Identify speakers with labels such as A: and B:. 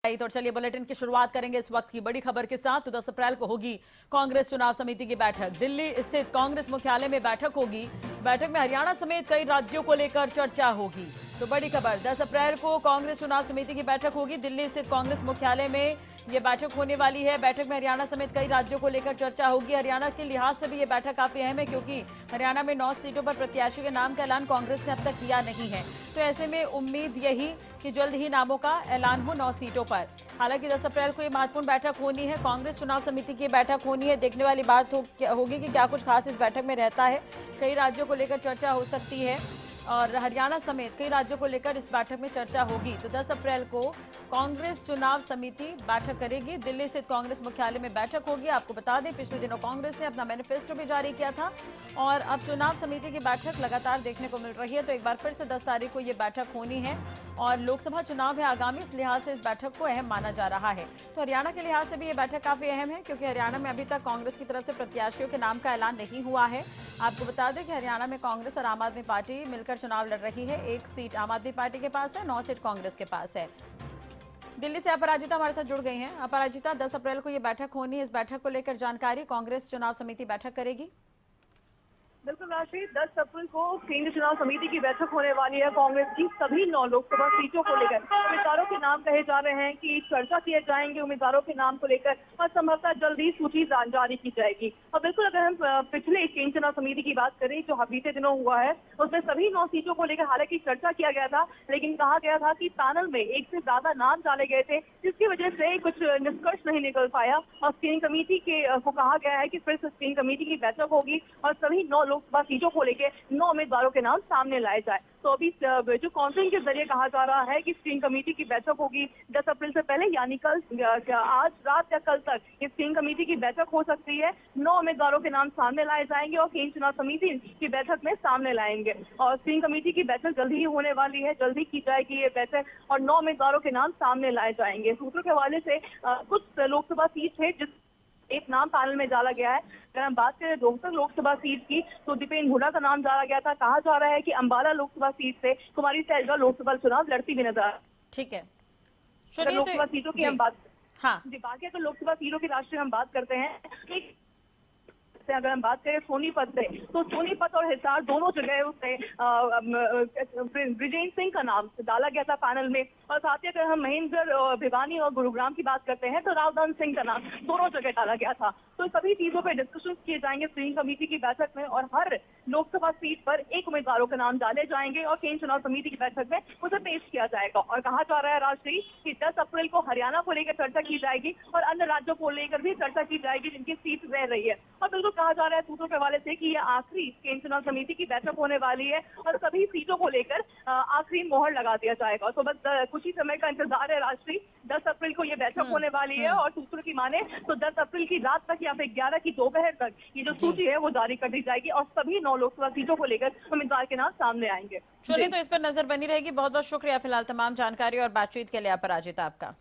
A: तो चलिए बुलेटिन की शुरुआत करेंगे इस वक्त की बड़ी खबर के साथ। तो 10 अप्रैल को होगी कांग्रेस चुनाव समिति की बैठक। दिल्ली स्थित कांग्रेस मुख्यालय में बैठक होगी। बैठक में हरियाणा समेत कई राज्यों को लेकर चर्चा होगी। तो बड़ी खबर, 10 अप्रैल को कांग्रेस चुनाव समिति की बैठक होगी। दिल्ली स्थित कांग्रेस मुख्यालय में ये बैठक होने वाली है। बैठक में हरियाणा समेत कई राज्यों को लेकर चर्चा होगी। हरियाणा के लिहाज से भी ये बैठक काफी अहम है, क्योंकि हरियाणा में 9 सीटों पर प्रत्याशी के नाम का ऐलान कांग्रेस ने अब तक किया नहीं है। तो ऐसे में उम्मीद यही कि जल्द ही नामों का ऐलान हो 9 सीटों पर। हालांकि 10 अप्रैल को ये महत्वपूर्ण बैठक होनी है, कांग्रेस चुनाव समिति की बैठक होनी है। देखने वाली बात होगी कि क्या कुछ खास इस बैठक में रहता है। कई राज्यों को लेकर चर्चा हो सकती है और हरियाणा समेत कई राज्यों को लेकर इस बैठक में चर्चा होगी। तो 10 अप्रैल को कांग्रेस चुनाव समिति बैठक करेगी। दिल्ली स्थित कांग्रेस मुख्यालय में बैठक होगी। आपको बता दें, पिछले दिनों कांग्रेस ने अपना मैनिफेस्टो भी जारी किया था और अब चुनाव समिति की बैठक लगातार देखने को मिल रही है। तो एक बार फिर से 10 तारीख को ये बैठक होनी है और लोकसभा चुनाव है आगामी, इस लिहाज से इस बैठक को अहम माना जा रहा है। तो हरियाणा के लिहाज से भी ये बैठक काफी अहम है, क्योंकि हरियाणा में अभी तक कांग्रेस की तरफ से प्रत्याशियों के नाम का ऐलान नहीं हुआ है। आपको बता दें कि हरियाणा में कांग्रेस और आम आदमी पार्टी मिलकर चुनाव लड़ रही है। 1 सीट आम आदमी पार्टी के पास है, 9 सीट कांग्रेस के पास है। दिल्ली से अपराजिता हमारे साथ जुड़ गई हैं। अपराजिता, 10 अप्रैल को ये बैठक होनी है, इस बैठक को लेकर जानकारी, कांग्रेस चुनाव समिति बैठक करेगी।
B: बिल्कुल राशि, 10 अप्रैल को केंद्रीय चुनाव समिति की बैठक होने वाली है। कांग्रेस की सभी 9 लोकसभा सीटों को लेकर उम्मीदवारों के नाम कहे जा रहे हैं कि चर्चा किए जाएंगे उम्मीदवारों के नाम को लेकर और संभवतः जल्द ही सूची जारी की जाएगी। और बिल्कुल अगर हम पिछले केंद्रीय चुनाव समिति की बात करें जो बीते दिनों हुआ है, उसमें सभी 9 सीटों को लेकर हालांकि चर्चा किया गया था, लेकिन कहा गया था कि पैनल में एक से ज्यादा नाम डाले गए थे, जिसकी वजह से कुछ निष्कर्ष नहीं निकल पाया और स्क्रीनिंग कमेटी को कहा गया है कि फिर से स्क्रीनिंग कमेटी की बैठक होगी और सभी 9 लोकसभा सीटों को लेकर 9 उम्मीदवारों के नाम सामने लाए जाए। तो अभी जो कॉन्फ्रेंस के जरिए कहा जा रहा है कि स्क्रीनिंग कमेटी की बैठक होगी 10 अप्रैल से पहले, यानी कल, आज रात या कल तक ये स्क्रीनिंग कमेटी की बैठक हो सकती है। 9 उम्मीदवारों के नाम सामने लाए जाएंगे और केंद्रीय चुनाव समिति की बैठक में सामने लाएंगे और स्क्रीनिंग कमेटी की बैठक जल्दी ही होने वाली है, जल्दी की जाएगी ये बैठक और 9 उम्मीदवारों के नाम सामने लाए जाएंगे। सूत्रों के हवाले से कुछ लोकसभा सीट है जिस एक नाम पैनल में डाला गया है। अगर हम बात करें रोहतक लोकसभा सीट की, तो दीपेंद्र हुड्डा का नाम डाला गया था। कहा जा रहा है कि अंबाला लोकसभा सीट से कुमारी सैलजा लोकसभा चुनाव लड़ती हुई नजर।
A: ठीक है,
B: लोकसभा सीटों की हम बात,
A: हाँ
B: जी बाकी अगर लोकसभा सीटों की राष्ट्रीय हम बात करते हैं, अगर हम बात करें सोनीपत से, तो सोनीपत और हिसार दोनों जगह उससे ब्रिजेंद्र सिंह का नाम डाला गया था पैनल में। और साथ ही अगर हम महेंद्र, भिवानी और गुरुग्राम की बात करते हैं, तो रावदान सिंह का नाम दोनों जगह डाला गया था। तो सभी चीजों पर डिस्कशन किए जाएंगे स्क्रीनिंग कमेटी की बैठक में और हर लोकसभा सीट पर एक उम्मीदवारों के नाम डाले जाएंगे और केंद्रीय चुनाव समिति की बैठक में उसे पेश किया जाएगा। और कहा जा रहा है राष्ट्रीय कि 10 अप्रैल को हरियाणा को लेकर चर्चा की जाएगी और अन्य राज्यों को लेकर भी चर्चा की जाएगी जिनकी सीट रह रही है। और बिल्कुल कहा जा रहा है सूत्रों के हवाले से कि यह आखिरी केंद्रीय चुनाव समिति की बैठक होने वाली है और सभी सीटों को लेकर आखिरी मोहर लगा दिया जाएगा। तो बस कुछ ही समय का इंतजार है राष्ट्रीय, 10 अप्रैल को ये बैठक होने वाली है और सूत्रों की माने तो 10 अप्रैल की रात तक या फिर 11 की दोपहर तक ये जो सूची है वो जारी कर दी जाएगी और सभी 9 लोकसभा सीटों को लेकर उम्मीदवार के नाम सामने आएंगे।
A: चलिए, तो इस पर नजर बनी रहेगी। बहुत बहुत शुक्रिया फिलहाल तमाम जानकारी और बातचीत के लिए अपराजिता आपका।